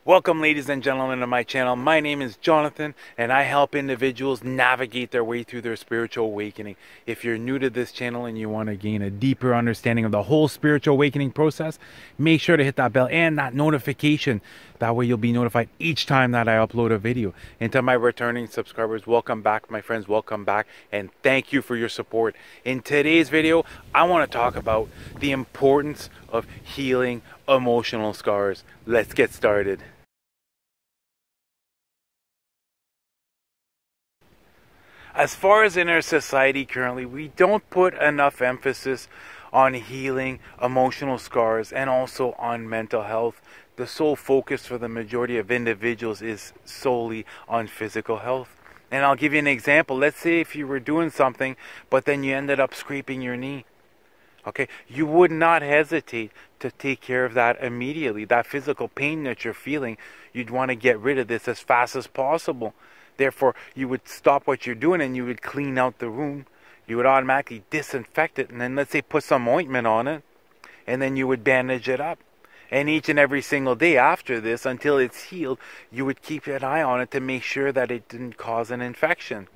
Welcome, ladies and gentlemen, to my channel. My name is Jonathan, and I help individuals navigate their way through their spiritual awakening. If you're new to this channel and you want to gain a deeper understanding of the whole spiritual awakening process, make sure to hit that bell and that notification. That way you'll be notified each time that I upload a video. And to my returning subscribers, welcome back, my friends, welcome back, and thank you for your support. In today's video, I want to talk about the importance of healing emotional scars. Let's get started. As far as in our society currently, we don't put enough emphasis on healing emotional scars and also on mental health. The sole focus for the majority of individuals is solely on physical health. And I'll give you an example. Let's say if you were doing something, but then you ended up scraping your knee. Okay, you would not hesitate to take care of that immediately. That physical pain that you're feeling, you'd want to get rid of this as fast as possible. Therefore, you would stop what you're doing and you would clean out the wound. You would automatically disinfect it and then, let's say, put some ointment on it. And then you would bandage it up. And each and every single day after this, until it's healed, you would keep an eye on it to make sure that it didn't cause an infection.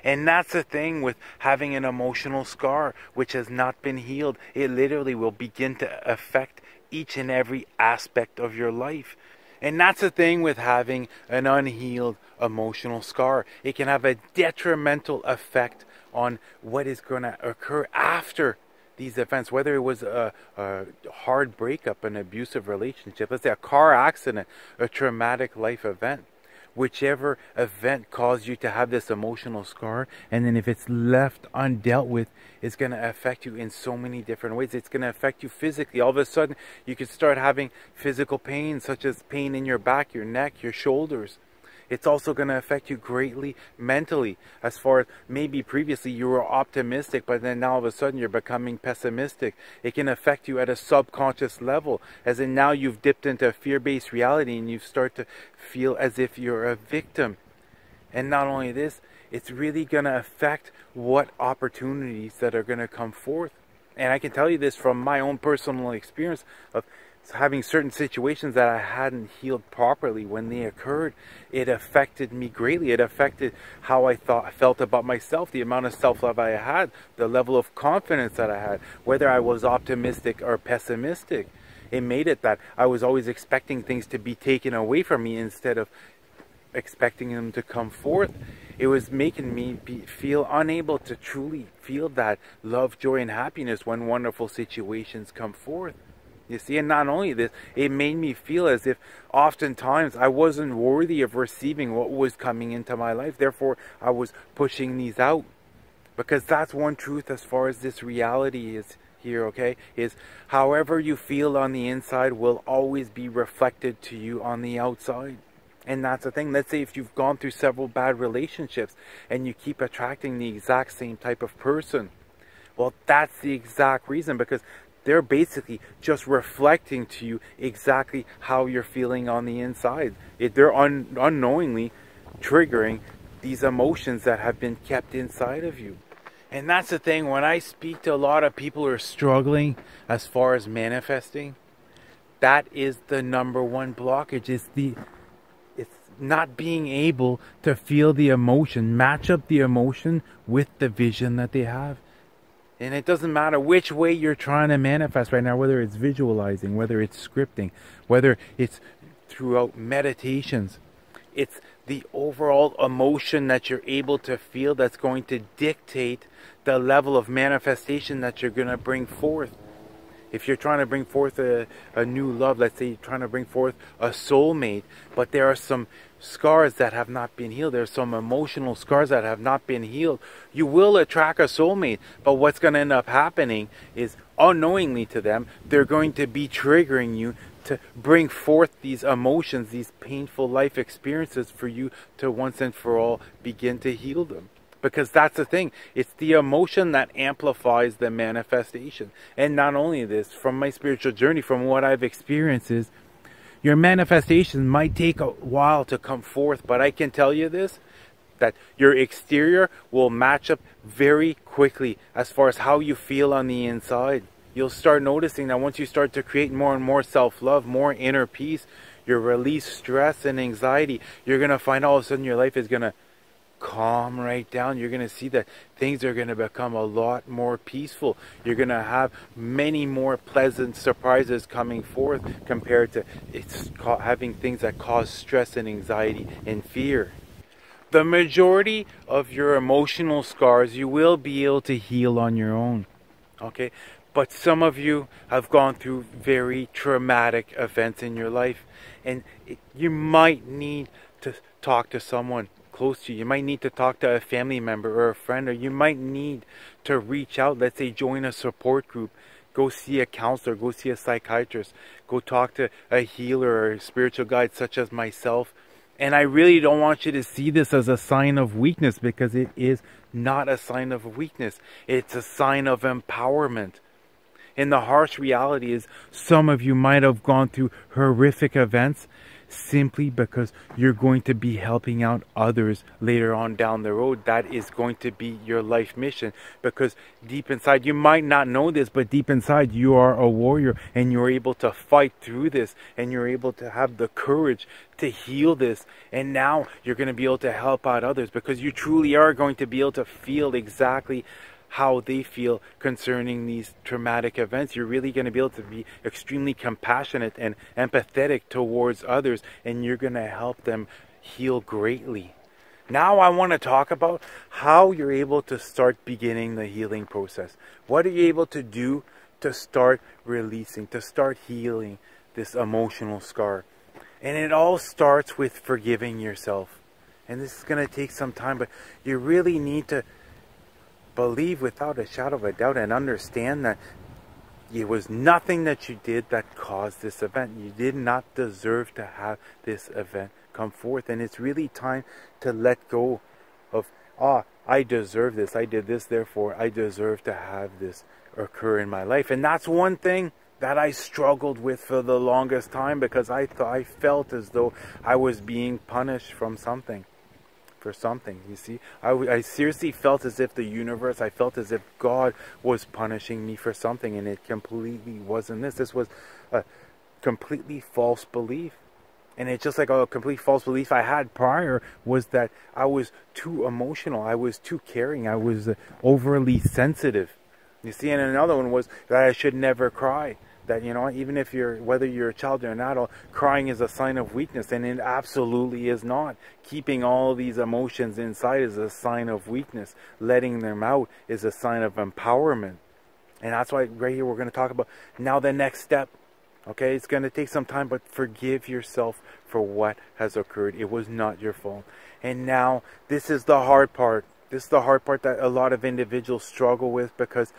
And that's the thing with having an emotional scar which has not been healed. It literally will begin to affect each and every aspect of your life. And that's the thing with having an unhealed emotional scar. It can have a detrimental effect on what is going to occur after these events, whether it was a hard breakup, an abusive relationship, let's say a car accident, a traumatic life event. Whichever event caused you to have this emotional scar, and then if it's left undealt with, it's going to affect you in so many different ways. It's going to affect you physically. All of a sudden, you could start having physical pain, such as pain in your back, your neck, your shoulders. It's also going to affect you greatly mentally, as far as maybe previously you were optimistic, but then now all of a sudden you're becoming pessimistic. It can affect you at a subconscious level, as in now you've dipped into a fear-based reality and you start to feel as if you're a victim. And not only this, it's really going to affect what opportunities that are going to come forth. And I can tell you this from my own personal experience of having certain situations that I hadn't healed properly. When they occurred, it affected me greatly. It affected how I felt about myself, the amount of self-love I had, the level of confidence that I had, whether I was optimistic or pessimistic. It made it that I was always expecting things to be taken away from me instead of expecting them to come forth. It was making me feel unable to truly feel that love, joy, and happiness when wonderful situations come forth. You see, and not only this, it made me feel as if oftentimes I wasn't worthy of receiving what was coming into my life. Therefore, I was pushing these out. Because that's one truth as far as this reality is here, okay? Is however you feel on the inside will always be reflected to you on the outside. And that's the thing. Let's say if you've gone through several bad relationships and you keep attracting the exact same type of person. Well, that's the exact reason, because they're basically just reflecting to you exactly how you're feeling on the inside. They're unknowingly triggering these emotions that have been kept inside of you. And that's the thing, when I speak to a lot of people who are struggling as far as manifesting, that is the number one blockage. It's not being able to feel the emotion, match up the emotion with the vision that they have. And it doesn't matter which way you're trying to manifest right now, whether it's visualizing, whether it's scripting, whether it's throughout meditations. It's the overall emotion that you're able to feel that's going to dictate the level of manifestation that you're going to bring forth. If you're trying to bring forth a new love, let's say you're trying to bring forth a soulmate, but there are some scars that have not been healed, there's some emotional scars that have not been healed, you will attract a soulmate, but what's going to end up happening is, unknowingly to them, they're going to be triggering you to bring forth these emotions, these painful life experiences for you to once and for all begin to heal them. Because that's the thing, it's the emotion that amplifies the manifestation. And not only this, from my spiritual journey, from what I've experienced, is your manifestation might take a while to come forth, but I can tell you this, that your exterior will match up very quickly as far as how you feel on the inside. You'll start noticing that once you start to create more and more self-love, more inner peace, you release stress and anxiety, you're going to find all of a sudden your life is going to calm right down. You're going to see that things are going to become a lot more peaceful. You're going to have many more pleasant surprises coming forth compared to having things that cause stress and anxiety and fear. The majority of your emotional scars you will be able to heal on your own. Okay? But some of you have gone through very traumatic events in your life, and you might need to talk to someone close to you. You might need to talk to a family member or a friend, or you might need to reach out, let's say join a support group, go see a counselor, go see a psychiatrist, go talk to a healer or a spiritual guide such as myself. And I really don't want you to see this as a sign of weakness, because it is not a sign of weakness. It's a sign of empowerment. And the harsh reality is some of you might have gone through horrific events simply because you're going to be helping out others later on down the road. That is going to be your life mission, because deep inside, you might not know this, but deep inside you are a warrior, and you're able to fight through this, and you're able to have the courage to heal this. And now you're going to be able to help out others, because you truly are going to be able to feel exactly how they feel concerning these traumatic events. You're really going to be able to be extremely compassionate and empathetic towards others, and you're going to help them heal greatly. Now I want to talk about how you're able to start beginning the healing process. What are you able to do to start releasing, to start healing this emotional scar? And it all starts with forgiving yourself. And this is going to take some time, but you really need to believe without a shadow of a doubt and understand that it was nothing that you did that caused this event. You did not deserve to have this event come forth. And it's really time to let go of, I deserve this. I did this, therefore I deserve to have this occur in my life. And that's one thing that I struggled with for the longest time, because I felt as though I was being punished from something. For something, you see, I seriously felt as if the universe, I felt as if God was punishing me for something, and it completely wasn't this. This was a completely false belief. And it's just like a complete false belief I had prior was that I was too emotional, I was too caring, I was overly sensitive. You see, and another one was that I should never cry. That, you know, even if whether you're a child or an adult, crying is a sign of weakness, and it absolutely is not. Keeping all these emotions inside is a sign of weakness. Letting them out is a sign of empowerment. And that's why right here we're going to talk about now the next step. Okay, it's going to take some time, but forgive yourself for what has occurred. It was not your fault. And now this is the hard part. This is the hard part that a lot of individuals struggle with, because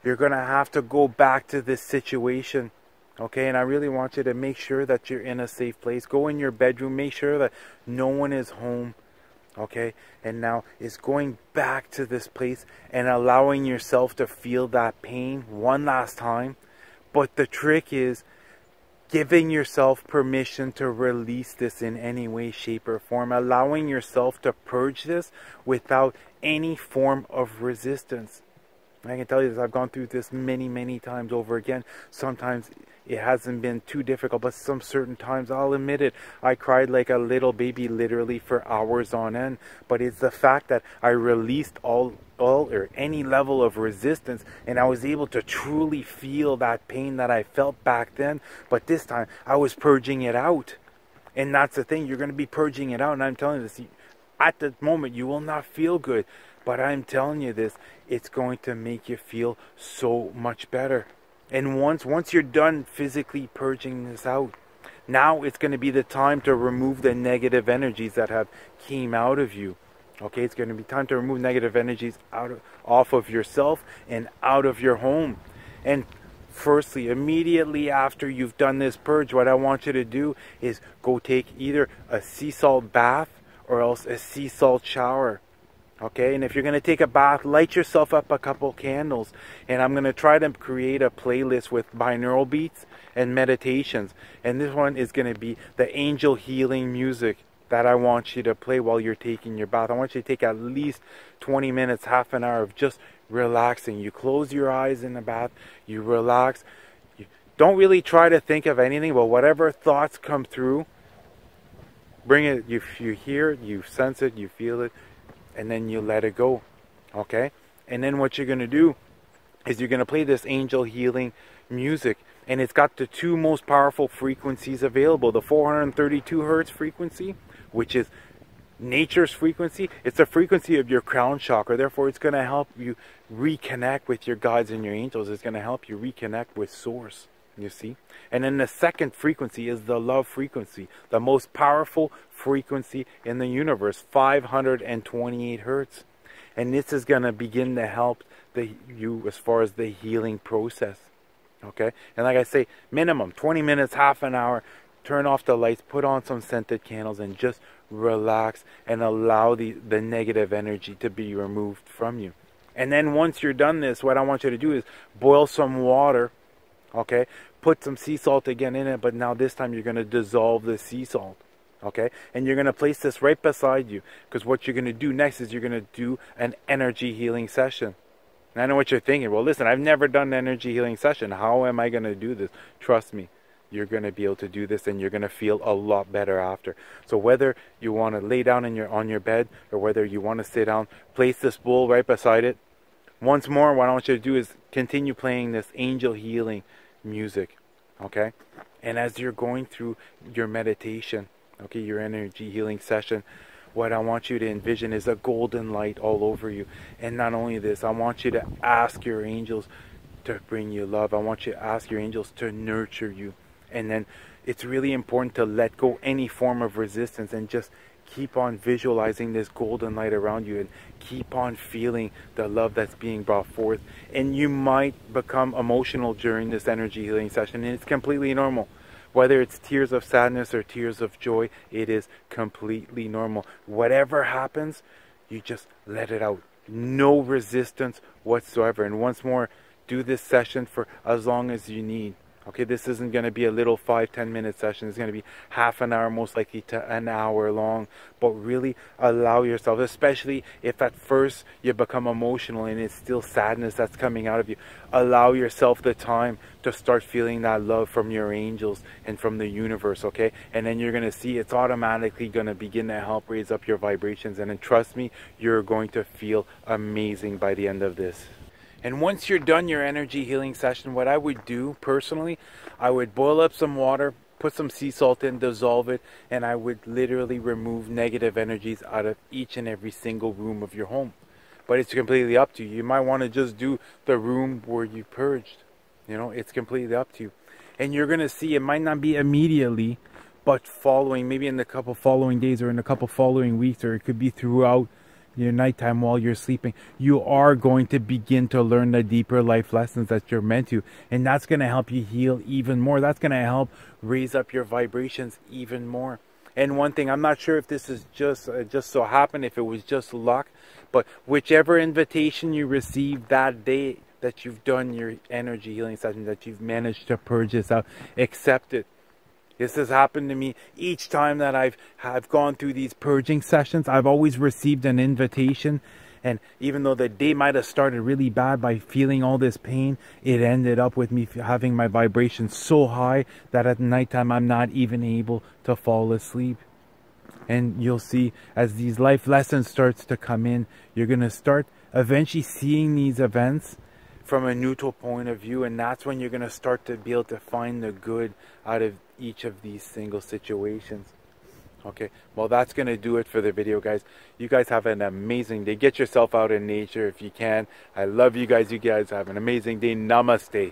you're going to have to go back to this situation, okay? And I really want you to make sure that you're in a safe place. Go in your bedroom, make sure that no one is home, okay? And now it's going back to this place and allowing yourself to feel that pain one last time. But the trick is giving yourself permission to release this in any way, shape, or form. Allowing yourself to purge this without any form of resistance. I can tell you this, I've gone through this many, many times over again. Sometimes it hasn't been too difficult, but some certain times, I'll admit it, I cried like a little baby literally for hours on end. But it's the fact that I released all or any level of resistance, and I was able to truly feel that pain that I felt back then. But this time, I was purging it out. And that's the thing, you're going to be purging it out. And I'm telling you this, at the moment, you will not feel good. But I'm telling you this, it's going to make you feel so much better. And once you're done physically purging this out, now it's going to be the time to remove the negative energies that have came out of you. Okay, it's going to be time to remove negative energies off of yourself and out of your home. And firstly, immediately after you've done this purge, what I want you to do is go take either a sea salt bath or else a sea salt shower. Okay, and if you're going to take a bath, light yourself up a couple candles. And I'm going to try to create a playlist with binaural beats and meditations. And this one is going to be the angel healing music that I want you to play while you're taking your bath. I want you to take at least 20 minutes, half an hour of just relaxing. You close your eyes in the bath, you relax, you don't really try to think of anything, but whatever thoughts come through, bring it. You hear it, you sense it, you feel it, and then you let it go. Okay? And then what you're going to do is you're going to play this angel healing music. And it's got the two most powerful frequencies available. The 432 hertz frequency, which is nature's frequency. It's the frequency of your crown chakra. Therefore, it's going to help you reconnect with your guides and your angels. It's going to help you reconnect with source. You see? And then the second frequency is the love frequency, the most powerful frequency in the universe, 528 hertz. And this is going to begin to help you as far as the healing process. Okay? And like I say, minimum 20 minutes, half an hour, turn off the lights, put on some scented candles, and just relax and allow the negative energy to be removed from you. And then once you're done this, what I want you to do is boil some water. Okay, put some sea salt again in it, but now this time you're going to dissolve the sea salt. Okay, and you're going to place this right beside you, because what you're going to do next is you're going to do an energy healing session. And I know what you're thinking. Well, listen, I've never done an energy healing session. How am I going to do this? Trust me, you're going to be able to do this, and you're going to feel a lot better after. So whether you want to lay down on your bed, or whether you want to sit down, place this bowl right beside it. Once more, what I want you to do is continue playing this angel healing music. Okay, and as you're going through your meditation, okay, your energy healing session, what I want you to envision is a golden light all over you. And not only this, I want you to ask your angels to bring you love. I want you to ask your angels to nurture you. And then it's really important to let go any form of resistance and just keep on visualizing this golden light around you, and keep on feeling the love that's being brought forth. And you might become emotional during this energy healing session, and it's completely normal. Whether it's tears of sadness or tears of joy, it is completely normal. Whatever happens, you just let it out. No resistance whatsoever. And once more, do this session for as long as you need. Okay, this isn't going to be a little 5-10 minute session. It's going to be half an hour, most likely to an hour long. But really allow yourself, especially if at first you become emotional and it's still sadness that's coming out of you, allow yourself the time to start feeling that love from your angels and from the universe, okay? And then you're going to see it's automatically going to begin to help raise up your vibrations. And then trust me, you're going to feel amazing by the end of this. And once you're done your energy healing session, what I would do personally, I would boil up some water, put some sea salt in, dissolve it, and I would literally remove negative energies out of each and every single room of your home. But it's completely up to you. You might want to just do the room where you purged. You know, it's completely up to you. And you're going to see it might not be immediately, but following, maybe in the couple following days or in a couple following weeks, or it could be throughout your nighttime while you're sleeping, you are going to begin to learn the deeper life lessons that you're meant to, and that's going to help you heal even more. That's going to help raise up your vibrations even more. And one thing, I'm not sure if this is just so happened, if it was just luck, but whichever invitation you received that day that you've done your energy healing session, that you've managed to purge this out, accept it. This has happened to me each time that I've gone through these purging sessions. I've always received an invitation, and even though the day might have started really bad by feeling all this pain, it ended up with me having my vibrations so high that at nighttime I'm not even able to fall asleep. And you'll see as these life lessons starts to come in, you're going to start eventually seeing these events from a neutral point of view, and that's when you're going to start to be able to find the good out of each of these single situations. Okay, well, that's going to do it for the video, guys. You guys have an amazing day. Get yourself out in nature if you can. I love you guys. You guys have an amazing day. Namaste.